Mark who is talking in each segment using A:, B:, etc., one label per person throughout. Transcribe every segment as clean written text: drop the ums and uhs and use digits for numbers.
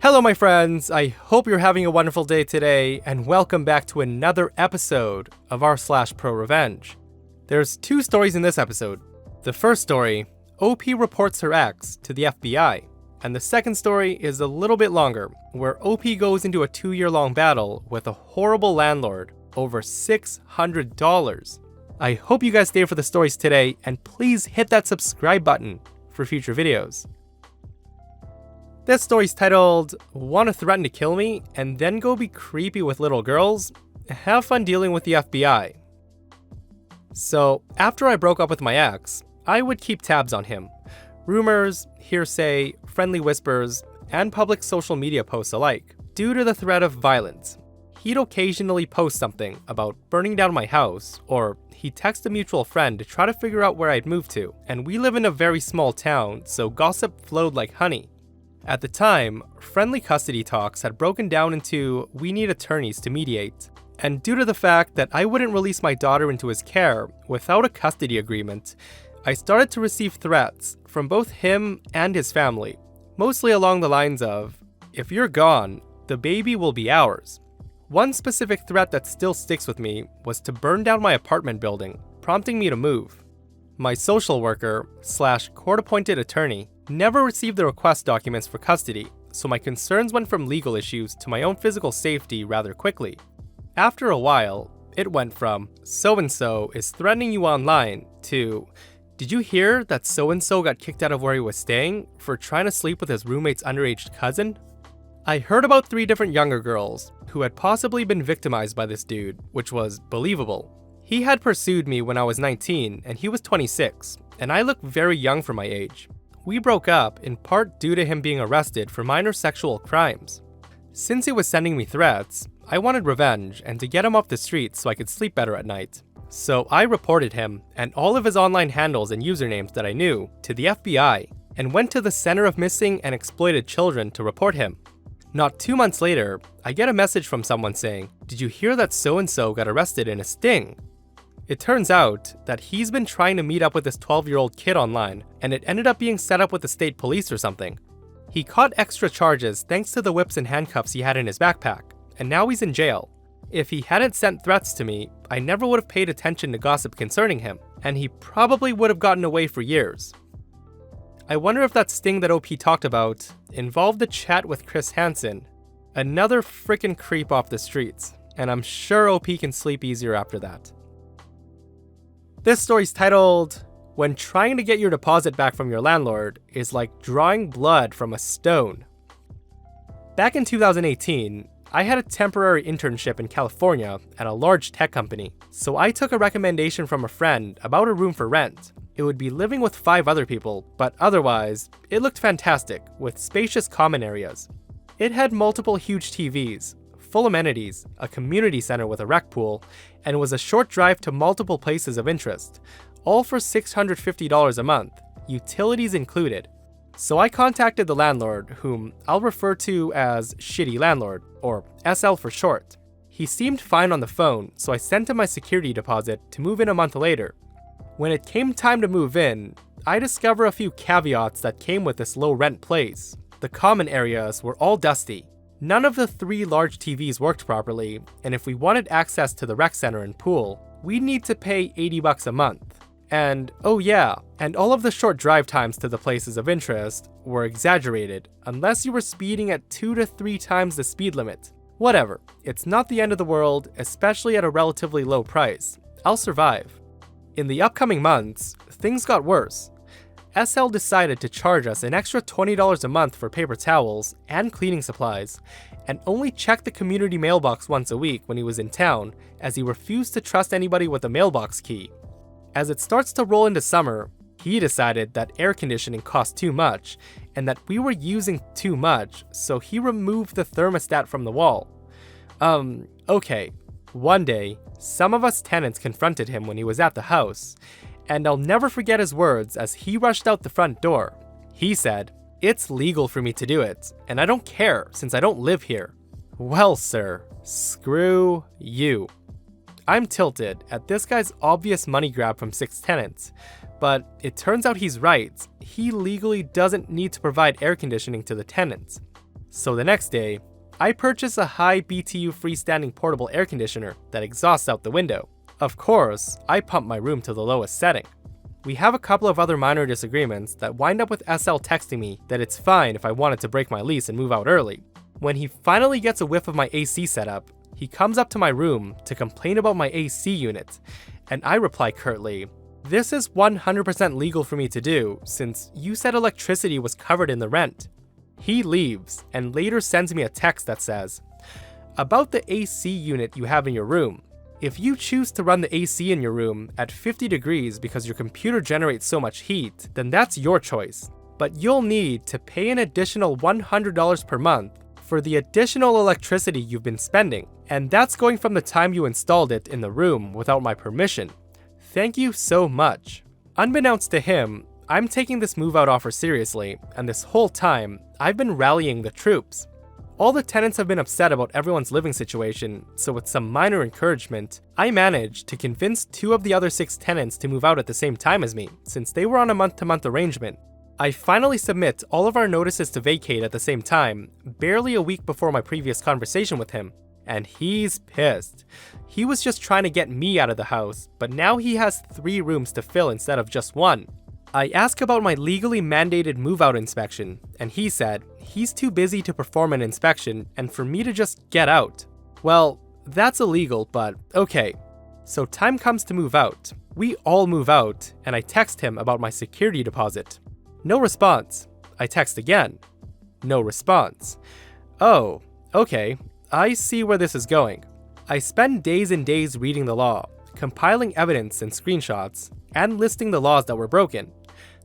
A: Hello my friends, I hope you're having a wonderful day today, and welcome back to another episode of r/ProRevenge. There's two stories in this episode. The first story, OP reports her ex to the FBI, and the second story is a little bit longer, where OP goes into a 2-year-long battle with a horrible landlord over $600. I hope you guys stay for the stories today, and please hit that subscribe button for future videos. This story's titled, "Want to Threaten to Kill Me and Then Go Be Creepy with Little Girls? Have Fun Dealing with the FBI." So, after I broke up with my ex, I would keep tabs on him. Rumors, hearsay, friendly whispers, and public social media posts alike, due to the threat of violence. He'd occasionally post something about burning down my house, or he'd text a mutual friend to try to figure out where I'd moved to, and we live in a very small town, so gossip flowed like honey. At the time, friendly custody talks had broken down into "we need attorneys to mediate," and due to the fact that I wouldn't release my daughter into his care without a custody agreement, I started to receive threats from both him and his family, mostly along the lines of, "If you're gone, the baby will be ours." One specific threat that still sticks with me was to burn down my apartment building, prompting me to move. My social worker / court-appointed attorney never received the request documents for custody, so my concerns went from legal issues to my own physical safety rather quickly. After a while, it went from "so-and-so is threatening you online" to "did you hear that so-and-so got kicked out of where he was staying for trying to sleep with his roommate's underage cousin?" I heard about 3 different younger girls who had possibly been victimized by this dude, which was believable. He had pursued me when I was 19 and he was 26, and I looked very young for my age. We broke up in part due to him being arrested for minor sexual crimes. Since he was sending me threats, I wanted revenge and to get him off the streets so I could sleep better at night. So I reported him and all of his online handles and usernames that I knew to the FBI and went to the Center of Missing and Exploited Children to report him. Not 2 months later, I get a message from someone saying, "Did you hear that so-and-so got arrested in a sting?" It turns out that he's been trying to meet up with this 12-year-old kid online, and it ended up being set up with the state police or something. He caught extra charges thanks to the whips and handcuffs he had in his backpack, and now he's in jail. If he hadn't sent threats to me, I never would have paid attention to gossip concerning him, and he probably would have gotten away for years. I wonder if that sting that OP talked about involved a chat with Chris Hansen, another frickin' creep off the streets, and I'm sure OP can sleep easier after that. This story's titled, "When Trying to Get Your Deposit Back from Your Landlord is Like Drawing Blood from a Stone." Back in 2018, I had a temporary internship in California at a large tech company, so I took a recommendation from a friend about a room for rent. It would be living with 5 other people, but otherwise, it looked fantastic, with spacious common areas. It had multiple huge TVs, full amenities, a community center with a rec pool, and was a short drive to multiple places of interest, all for $650 a month, utilities included. So I contacted the landlord, whom I'll refer to as Shady Landlord, or SL for short. He seemed fine on the phone, so I sent him my security deposit to move in a month later. When it came time to move in, I discovered a few caveats that came with this low-rent place. The common areas were all dusty. None of the 3 large TVs worked properly, and if we wanted access to the rec center and pool, we'd need to pay $80 a month. And, oh yeah, and all of the short drive times to the places of interest were exaggerated, unless you were speeding at 2 to 3 times the speed limit. Whatever, it's not the end of the world, especially at a relatively low price. I'll survive. In the upcoming months, things got worse. SL decided to charge us an extra $20 a month for paper towels and cleaning supplies, and only checked the community mailbox once a week when he was in town, as he refused to trust anybody with a mailbox key. As it starts to roll into summer, he decided that air conditioning cost too much, and that we were using too much, so he removed the thermostat from the wall. Okay. One day, some of us tenants confronted him when he was at the house, and I'll never forget his words as he rushed out the front door. He said, "It's legal for me to do it, and I don't care since I don't live here." Well, sir, screw you. I'm tilted at this guy's obvious money grab from 6 tenants, but it turns out he's right. He legally doesn't need to provide air conditioning to the tenants. So the next day, I purchase a high BTU freestanding portable air conditioner that exhausts out the window. Of course, I pump my room to the lowest setting. We have a couple of other minor disagreements that wind up with SL texting me that it's fine if I wanted to break my lease and move out early. When he finally gets a whiff of my AC setup, he comes up to my room to complain about my AC unit, and I reply curtly, "This is 100% legal for me to do since you said electricity was covered in the rent." He leaves and later sends me a text that says, "About the AC unit you have in your room. If you choose to run the AC in your room at 50 degrees because your computer generates so much heat, then that's your choice. But you'll need to pay an additional $100 per month for the additional electricity you've been spending, and that's going from the time you installed it in the room without my permission. Thank you so much." Unbeknownst to him, I'm taking this move-out offer seriously, and this whole time, I've been rallying the troops. All the tenants have been upset about everyone's living situation, so with some minor encouragement, I managed to convince 2 of the other 6 tenants to move out at the same time as me, since they were on a month-to-month arrangement. I finally submit all of our notices to vacate at the same time, barely a week before my previous conversation with him, and he's pissed. He was just trying to get me out of the house, but now he has 3 rooms to fill instead of just 1. I asked about my legally mandated move-out inspection, and he said he's too busy to perform an inspection and for me to just get out. Well, that's illegal, but okay. So time comes to move out. We all move out, and I text him about my security deposit. No response. I text again. No response. Oh, okay. I see where this is going. I spend days and days reading the law, compiling evidence and screenshots, and listing the laws that were broken.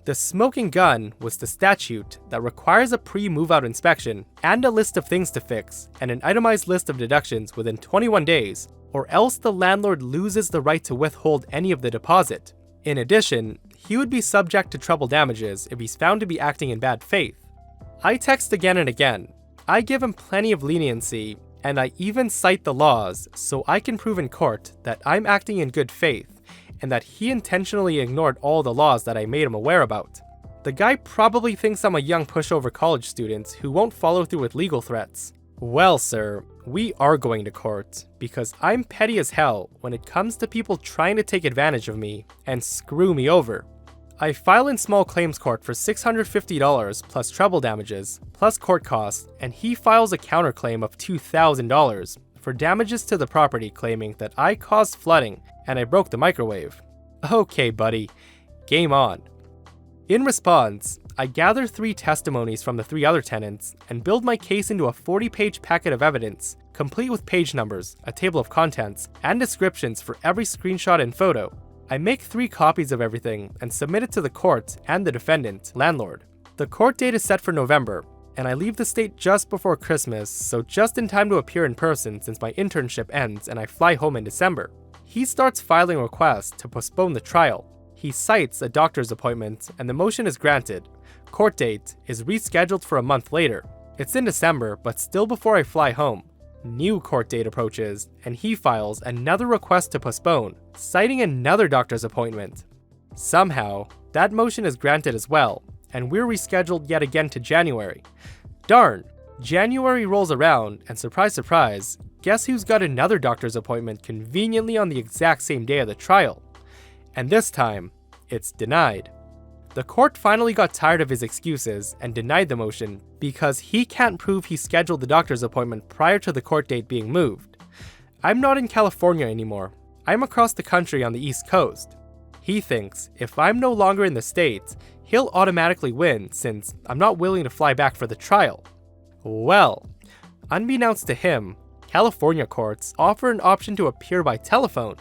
A: The smoking gun was the statute that requires a pre-move-out inspection and a list of things to fix and an itemized list of deductions within 21 days, or else the landlord loses the right to withhold any of the deposit. In addition, he would be subject to treble damages if he's found to be acting in bad faith. I text again and again. I give him plenty of leniency, and I even cite the laws so I can prove in court that I'm acting in good faith and that he intentionally ignored all the laws that I made him aware about. The guy probably thinks I'm a young pushover college student who won't follow through with legal threats. Well, sir, we are going to court because I'm petty as hell when it comes to people trying to take advantage of me and screw me over. I file in small claims court for $650 plus treble damages, plus court costs, and he files a counterclaim of $2,000 for damages to the property, claiming that I caused flooding and I broke the microwave. Okay, buddy, game on. In response, I gather 3 testimonies from the 3 other tenants and build my case into a 40-page packet of evidence, complete with page numbers, a table of contents, and descriptions for every screenshot and photo. I make 3 copies of everything and submit it to the court and the defendant, landlord. The court date is set for November, and I leave the state just before Christmas, so just in time to appear in person since my internship ends and I fly home in December. He starts filing requests to postpone the trial. He cites a doctor's appointment, and the motion is granted. Court date is rescheduled for a month later. It's in December, but still before I fly home. New court date approaches, and he files another request to postpone, citing another doctor's appointment. Somehow, that motion is granted as well, and we're rescheduled yet again to January. Darn! January rolls around, and surprise surprise, guess who's got another doctor's appointment conveniently on the exact same day of the trial? And this time, it's denied. The court finally got tired of his excuses and denied the motion because he can't prove he scheduled the doctor's appointment prior to the court date being moved. I'm not in California anymore. I'm across the country on the East Coast. He thinks if I'm no longer in the States, he'll automatically win since I'm not willing to fly back for the trial. Well, unbeknownst to him, California courts offer an option to appear by telephone.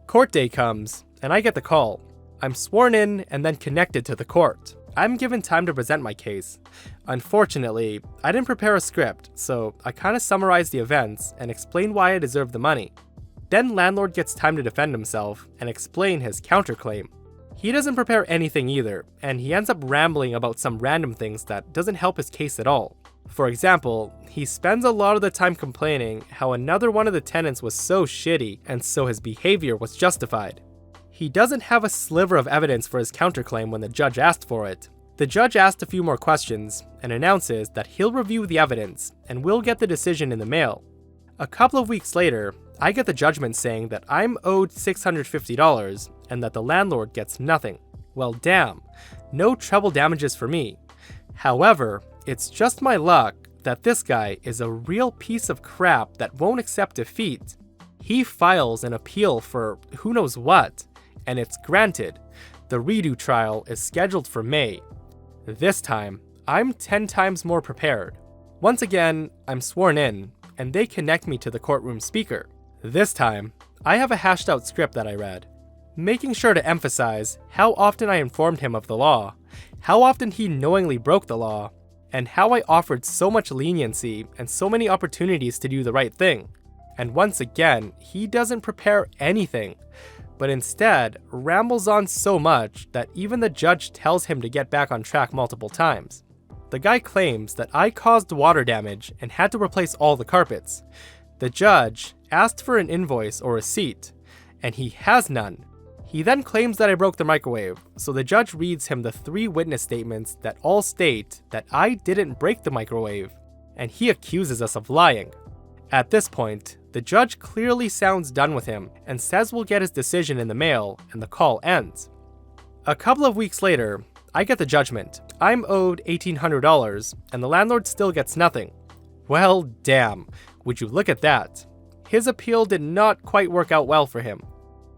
A: Court day comes, and I get the call. I'm sworn in and then connected to the court. I'm given time to present my case. Unfortunately, I didn't prepare a script, so I kinda summarized the events and explained why I deserved the money. Then landlord gets time to defend himself and explain his counterclaim. He doesn't prepare anything either, and he ends up rambling about some random things that doesn't help his case at all. For example, he spends a lot of the time complaining how another one of the tenants was so shitty and so his behavior was justified. He doesn't have a sliver of evidence for his counterclaim when the judge asked for it. The judge asked a few more questions and announces that he'll review the evidence and will get the decision in the mail. A couple of weeks later, I get the judgment saying that I'm owed $650 and that the landlord gets nothing. Well, damn, no treble damages for me. However, it's just my luck that this guy is a real piece of crap that won't accept defeat. He files an appeal for who knows what, and it's granted. The redo trial is scheduled for May. This time, I'm 10 times more prepared. Once again, I'm sworn in, and they connect me to the courtroom speaker. This time, I have a hashed out script that I read, making sure to emphasize how often I informed him of the law, how often he knowingly broke the law, and how I offered so much leniency and so many opportunities to do the right thing. And once again, he doesn't prepare anything, but instead rambles on so much that even the judge tells him to get back on track multiple times. The guy claims that I caused water damage and had to replace all the carpets. The judge asked for an invoice or receipt, and he has none. He then claims that I broke the microwave, so the judge reads him the 3 witness statements that all state that I didn't break the microwave, and he accuses us of lying. At this point, the judge clearly sounds done with him and says we'll get his decision in the mail, and the call ends. A couple of weeks later, I get the judgment. I'm owed $1,800, and the landlord still gets nothing. Well, damn, would you look at that? His appeal did not quite work out well for him.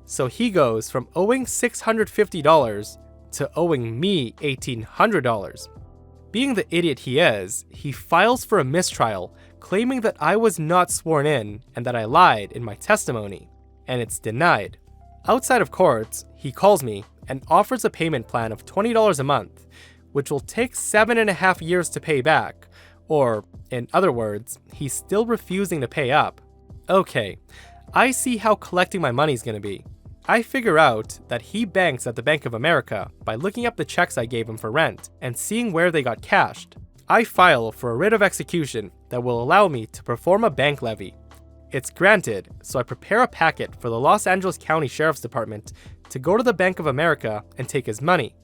A: So he goes from owing $650 to owing me $1,800. Being the idiot he is, he files for a mistrial, claiming that I was not sworn in and that I lied in my testimony, and it's denied. Outside of court, he calls me and offers a payment plan of $20 a month, which will take 7.5 years to pay back, or, in other words, he's still refusing to pay up. Okay, I see how collecting my money's gonna be. I figure out that he banks at the Bank of America by looking up the checks I gave him for rent and seeing where they got cashed. I file for a writ of execution that will allow me to perform a bank levy. It's granted, so I prepare a packet for the Los Angeles County Sheriff's Department to go to the Bank of America and take his money.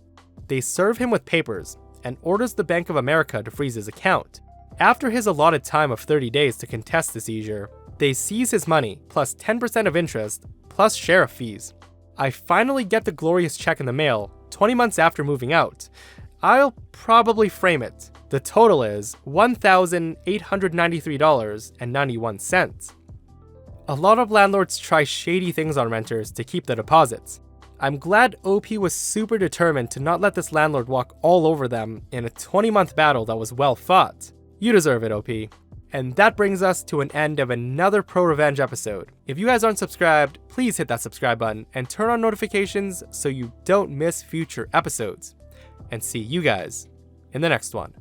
A: They serve him with papers and orders the Bank of America to freeze his account. After his allotted time of 30 days to contest the seizure, they seize his money plus 10% of interest plus sheriff fees. I finally get the glorious check in the mail 20 months after moving out. I'll probably frame it. The total is $1,893.91. A lot of landlords try shady things on renters to keep the deposits. I'm glad OP was super determined to not let this landlord walk all over them in a 20-month battle that was well fought. You deserve it, OP. And that brings us to an end of another ProRevenge episode. If you guys aren't subscribed, please hit that subscribe button and turn on notifications so you don't miss future episodes. And see you guys in the next one.